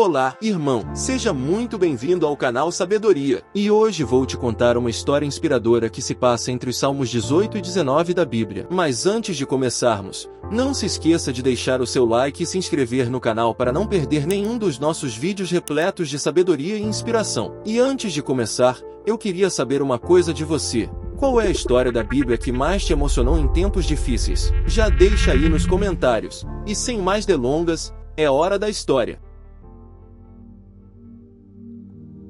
Olá, irmão, seja muito bem-vindo ao canal Sabedoria. E hoje vou te contar uma história inspiradora que se passa entre os Salmos 18 e 19 da Bíblia. Mas antes de começarmos, não se esqueça de deixar o seu like e se inscrever no canal para não perder nenhum dos nossos vídeos repletos de sabedoria e inspiração. E antes de começar, eu queria saber uma coisa de você. Qual é a história da Bíblia que mais te emocionou em tempos difíceis? Já deixa aí nos comentários. E sem mais delongas, é hora da história.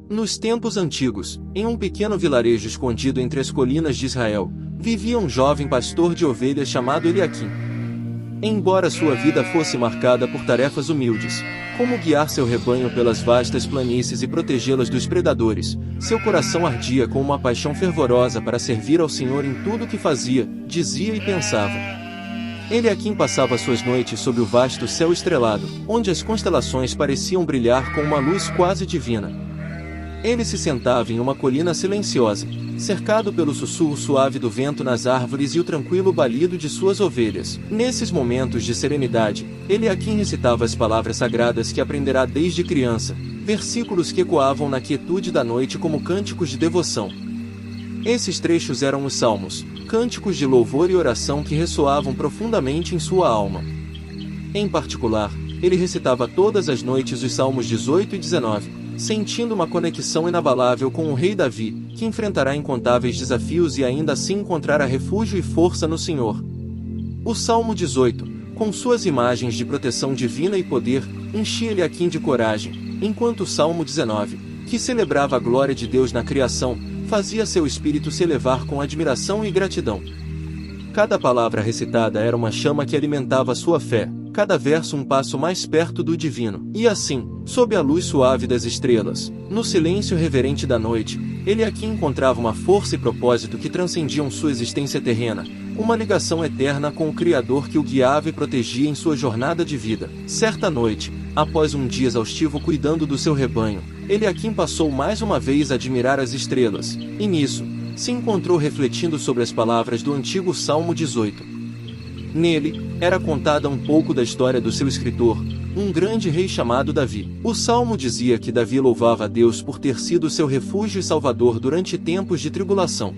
Nos tempos antigos, em um pequeno vilarejo escondido entre as colinas de Israel, vivia um jovem pastor de ovelhas chamado Eliaquim. Embora sua vida fosse marcada por tarefas humildes, como guiar seu rebanho pelas vastas planícies e protegê-las dos predadores, seu coração ardia com uma paixão fervorosa para servir ao Senhor em tudo o que fazia, dizia e pensava. Eliaquim passava suas noites sob o vasto céu estrelado, onde as constelações pareciam brilhar com uma luz quase divina. Ele se sentava em uma colina silenciosa, cercado pelo sussurro suave do vento nas árvores e o tranquilo balido de suas ovelhas. Nesses momentos de serenidade, Eliaquim recitava as palavras sagradas que aprenderá desde criança, versículos que ecoavam na quietude da noite como cânticos de devoção. Esses trechos eram os salmos, cânticos de louvor e oração que ressoavam profundamente em sua alma. Em particular, ele recitava todas as noites os salmos 18 e 19, sentindo uma conexão inabalável com o rei Davi, que enfrentará incontáveis desafios e ainda assim encontrará refúgio e força no Senhor. O Salmo 18, com suas imagens de proteção divina e poder, enchia Eliaquim de coragem, enquanto o Salmo 19, que celebrava a glória de Deus na criação, fazia seu espírito se elevar com admiração e gratidão. Cada palavra recitada era uma chama que alimentava sua fé, cada verso um passo mais perto do divino. E assim, sob a luz suave das estrelas, no silêncio reverente da noite, Eliaquim encontrava uma força e propósito que transcendiam sua existência terrena, uma ligação eterna com o Criador que o guiava e protegia em sua jornada de vida. Certa noite, após um dia exaustivo cuidando do seu rebanho, Eliaquim passou mais uma vez a admirar as estrelas, e nisso, se encontrou refletindo sobre as palavras do antigo Salmo 18. Nele, era contada um pouco da história do seu escritor, um grande rei chamado Davi. O Salmo dizia que Davi louvava a Deus por ter sido seu refúgio e salvador durante tempos de tribulação.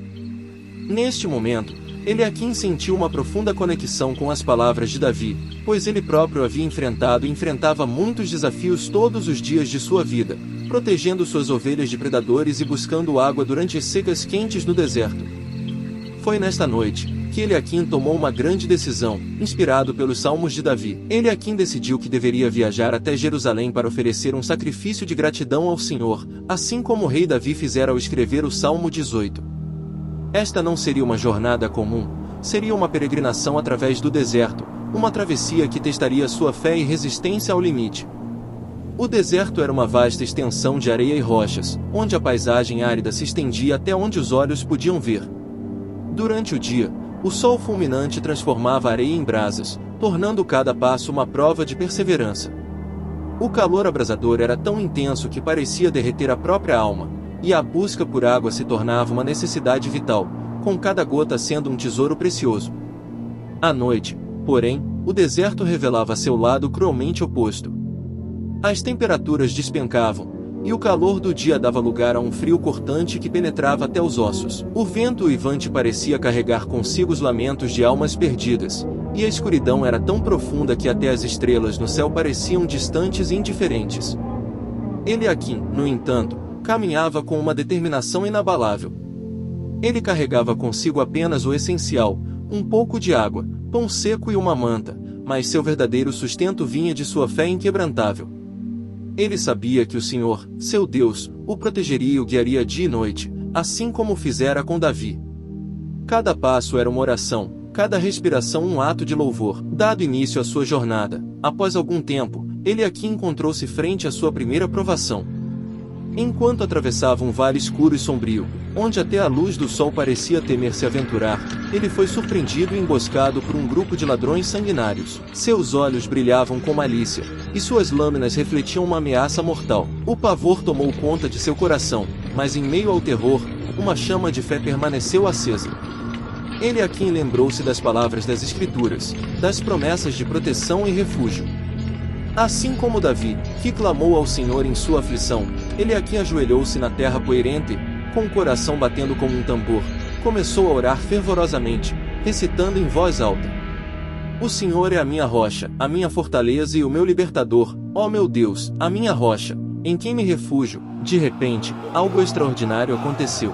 Neste momento, Eliaquim sentiu uma profunda conexão com as palavras de Davi, pois ele próprio havia enfrentado e enfrentava muitos desafios todos os dias de sua vida, protegendo suas ovelhas de predadores e buscando água durante as secas quentes no deserto. Foi nesta noite que Eliaquim tomou uma grande decisão, inspirado pelos Salmos de Davi. Eliaquim decidiu que deveria viajar até Jerusalém para oferecer um sacrifício de gratidão ao Senhor, assim como o rei Davi fizera ao escrever o Salmo 18. Esta não seria uma jornada comum, seria uma peregrinação através do deserto, uma travessia que testaria sua fé e resistência ao limite. O deserto era uma vasta extensão de areia e rochas, onde a paisagem árida se estendia até onde os olhos podiam ver. Durante o dia, o sol fulminante transformava a areia em brasas, tornando cada passo uma prova de perseverança. O calor abrasador era tão intenso que parecia derreter a própria alma, e a busca por água se tornava uma necessidade vital, com cada gota sendo um tesouro precioso. À noite, porém, o deserto revelava seu lado cruelmente oposto. As temperaturas despencavam, e o calor do dia dava lugar a um frio cortante que penetrava até os ossos. O vento uivante parecia carregar consigo os lamentos de almas perdidas, e a escuridão era tão profunda que até as estrelas no céu pareciam distantes e indiferentes. Eliaquim, no entanto, caminhava com uma determinação inabalável. Ele carregava consigo apenas o essencial, um pouco de água, pão seco e uma manta, mas seu verdadeiro sustento vinha de sua fé inquebrantável. Ele sabia que o Senhor, seu Deus, o protegeria e o guiaria dia e noite, assim como fizera com Davi. Cada passo era uma oração, cada respiração um ato de louvor. Dado início à sua jornada, após algum tempo, Eliaquim encontrou-se frente à sua primeira provação. Enquanto atravessava um vale escuro e sombrio, onde até a luz do sol parecia temer se aventurar, ele foi surpreendido e emboscado por um grupo de ladrões sanguinários. Seus olhos brilhavam com malícia, e suas lâminas refletiam uma ameaça mortal. O pavor tomou conta de seu coração, mas em meio ao terror, uma chama de fé permaneceu acesa. Eliaquim lembrou-se das palavras das Escrituras, das promessas de proteção e refúgio. Assim como Davi, que clamou ao Senhor em sua aflição, Eliaquim ajoelhou-se na terra poeirente, com o coração batendo como um tambor, começou a orar fervorosamente, recitando em voz alta: O Senhor é a minha rocha, a minha fortaleza e o meu libertador, ó meu Deus, a minha rocha, em quem me refúgio. De repente, algo extraordinário aconteceu.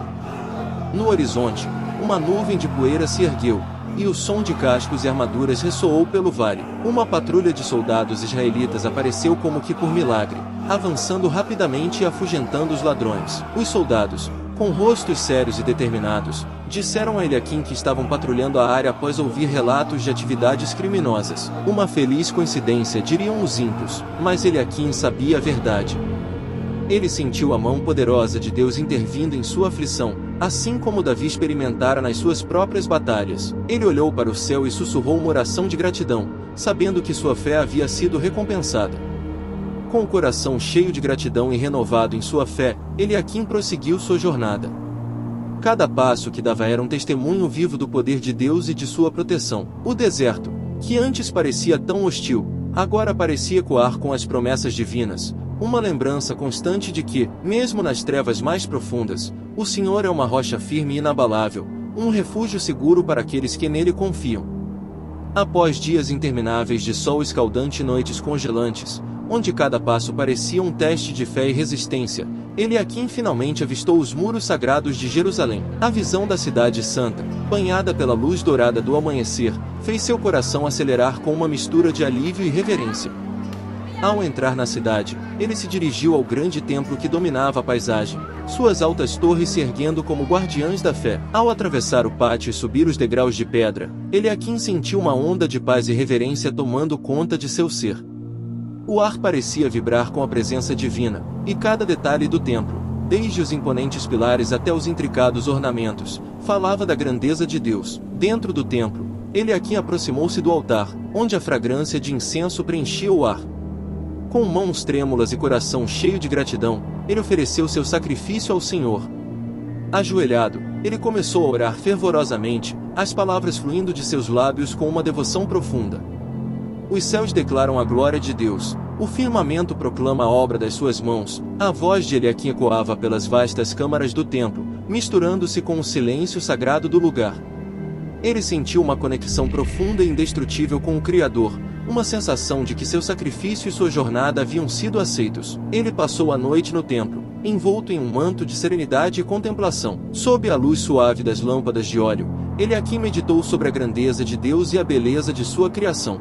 No horizonte, uma nuvem de poeira se ergueu, e o som de cascos e armaduras ressoou pelo vale. Uma patrulha de soldados israelitas apareceu como que por milagre, avançando rapidamente e afugentando os ladrões. Os soldados, com rostos sérios e determinados, disseram a Eliaquim que estavam patrulhando a área após ouvir relatos de atividades criminosas. Uma feliz coincidência, diriam os ímpios, mas Eliaquim sabia a verdade. Ele sentiu a mão poderosa de Deus intervindo em sua aflição, assim como Davi experimentara nas suas próprias batalhas. Ele olhou para o céu e sussurrou uma oração de gratidão, sabendo que sua fé havia sido recompensada. Com o coração cheio de gratidão e renovado em sua fé, Eliaquim prosseguiu sua jornada. Cada passo que dava era um testemunho vivo do poder de Deus e de sua proteção. O deserto, que antes parecia tão hostil, agora parecia ecoar com as promessas divinas, uma lembrança constante de que, mesmo nas trevas mais profundas, o Senhor é uma rocha firme e inabalável, um refúgio seguro para aqueles que nele confiam. Após dias intermináveis de sol escaldante e noites congelantes, onde cada passo parecia um teste de fé e resistência, Eliaquim finalmente avistou os muros sagrados de Jerusalém. A visão da cidade santa, banhada pela luz dourada do amanhecer, fez seu coração acelerar com uma mistura de alívio e reverência. Ao entrar na cidade, ele se dirigiu ao grande templo que dominava a paisagem, suas altas torres se erguendo como guardiãs da fé. Ao atravessar o pátio e subir os degraus de pedra, Eliaquim sentiu uma onda de paz e reverência tomando conta de seu ser. O ar parecia vibrar com a presença divina, e cada detalhe do templo, desde os imponentes pilares até os intricados ornamentos, falava da grandeza de Deus. Dentro do templo, Eliaquim aproximou-se do altar, onde a fragrância de incenso preenchia o ar. Com mãos trêmulas e coração cheio de gratidão, ele ofereceu seu sacrifício ao Senhor. Ajoelhado, ele começou a orar fervorosamente, as palavras fluindo de seus lábios com uma devoção profunda. Os céus declaram a glória de Deus, o firmamento proclama a obra das suas mãos, a voz de Eliaquim ecoava pelas vastas câmaras do templo, misturando-se com o silêncio sagrado do lugar. Ele sentiu uma conexão profunda e indestrutível com o Criador, uma sensação de que seu sacrifício e sua jornada haviam sido aceitos. Ele passou a noite no templo, envolto em um manto de serenidade e contemplação. Sob a luz suave das lâmpadas de óleo, Eliaquim meditou sobre a grandeza de Deus e a beleza de sua criação.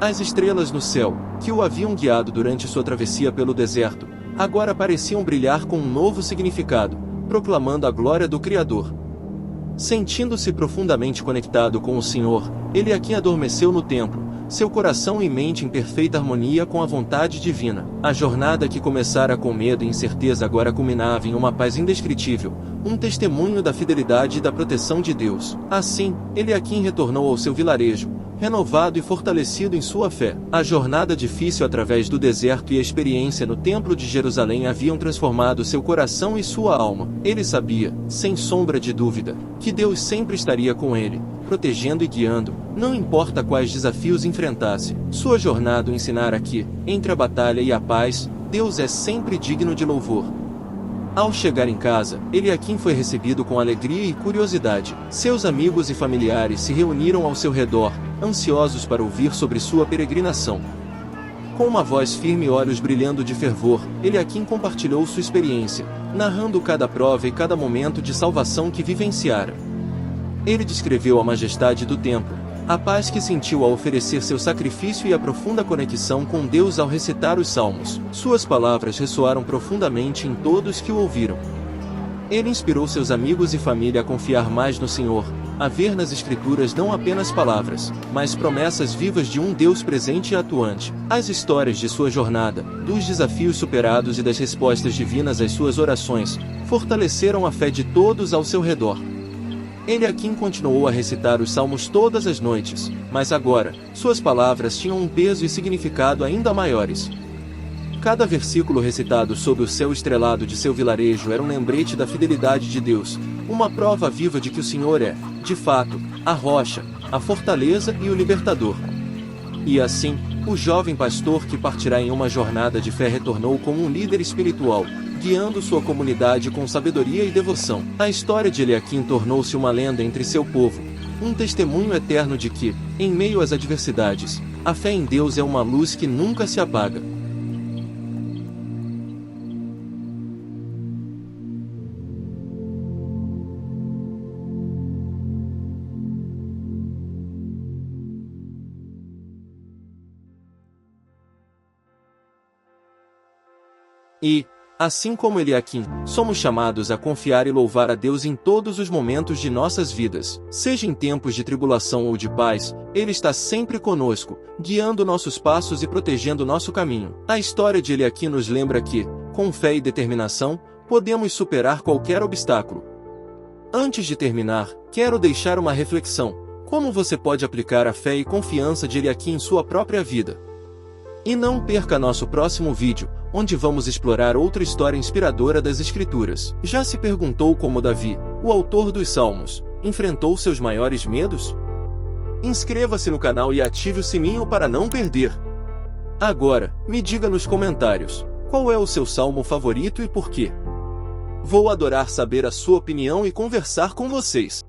As estrelas no céu, que o haviam guiado durante sua travessia pelo deserto, agora pareciam brilhar com um novo significado, proclamando a glória do Criador. Sentindo-se profundamente conectado com o Senhor, Eliaquim adormeceu no templo, seu coração e mente em perfeita harmonia com a vontade divina. A jornada que começara com medo e incerteza agora culminava em uma paz indescritível, um testemunho da fidelidade e da proteção de Deus. Assim, Eliaquim retornou ao seu vilarejo, renovado e fortalecido em sua fé. A jornada difícil através do deserto e a experiência no Templo de Jerusalém haviam transformado seu coração e sua alma. Ele sabia, sem sombra de dúvida, que Deus sempre estaria com ele, protegendo e guiando, não importa quais desafios enfrentasse. Sua jornada o ensinara que, entre a batalha e a paz, Deus é sempre digno de louvor. Ao chegar em casa, Eliaquim foi recebido com alegria e curiosidade. Seus amigos e familiares se reuniram ao seu redor, ansiosos para ouvir sobre sua peregrinação. Com uma voz firme e olhos brilhando de fervor, Eliaquim compartilhou sua experiência, narrando cada prova e cada momento de salvação que vivenciara. Ele descreveu a majestade do templo, a paz que sentiu ao oferecer seu sacrifício e a profunda conexão com Deus ao recitar os salmos. Suas palavras ressoaram profundamente em todos que o ouviram. Ele inspirou seus amigos e família a confiar mais no Senhor, a ver nas Escrituras não apenas palavras, mas promessas vivas de um Deus presente e atuante. As histórias de sua jornada, dos desafios superados e das respostas divinas às suas orações, fortaleceram a fé de todos ao seu redor. Eliaquim continuou a recitar os salmos todas as noites, mas agora, suas palavras tinham um peso e significado ainda maiores. Cada versículo recitado sob o céu estrelado de seu vilarejo era um lembrete da fidelidade de Deus, uma prova viva de que o Senhor é, de fato, a rocha, a fortaleza e o libertador. E assim, O jovem pastor que partirá em uma jornada de fé retornou como um líder espiritual, guiando sua comunidade com sabedoria e devoção. A história de Eliaquim tornou-se uma lenda entre seu povo, um testemunho eterno de que, em meio às adversidades, a fé em Deus é uma luz que nunca se apaga. E, assim como Eliaquim, somos chamados a confiar e louvar a Deus em todos os momentos de nossas vidas. Seja em tempos de tribulação ou de paz, Ele está sempre conosco, guiando nossos passos e protegendo nosso caminho. A história de Eliaquim nos lembra que, com fé e determinação, podemos superar qualquer obstáculo. Antes de terminar, quero deixar uma reflexão. Como você pode aplicar a fé e confiança de Eliaquim em sua própria vida? E não perca nosso próximo vídeo, onde vamos explorar outra história inspiradora das Escrituras. Já se perguntou como Davi, o autor dos Salmos, enfrentou seus maiores medos? Inscreva-se no canal e ative o sininho para não perder. Agora, me diga nos comentários, qual é o seu salmo favorito e por quê? Vou adorar saber a sua opinião e conversar com vocês.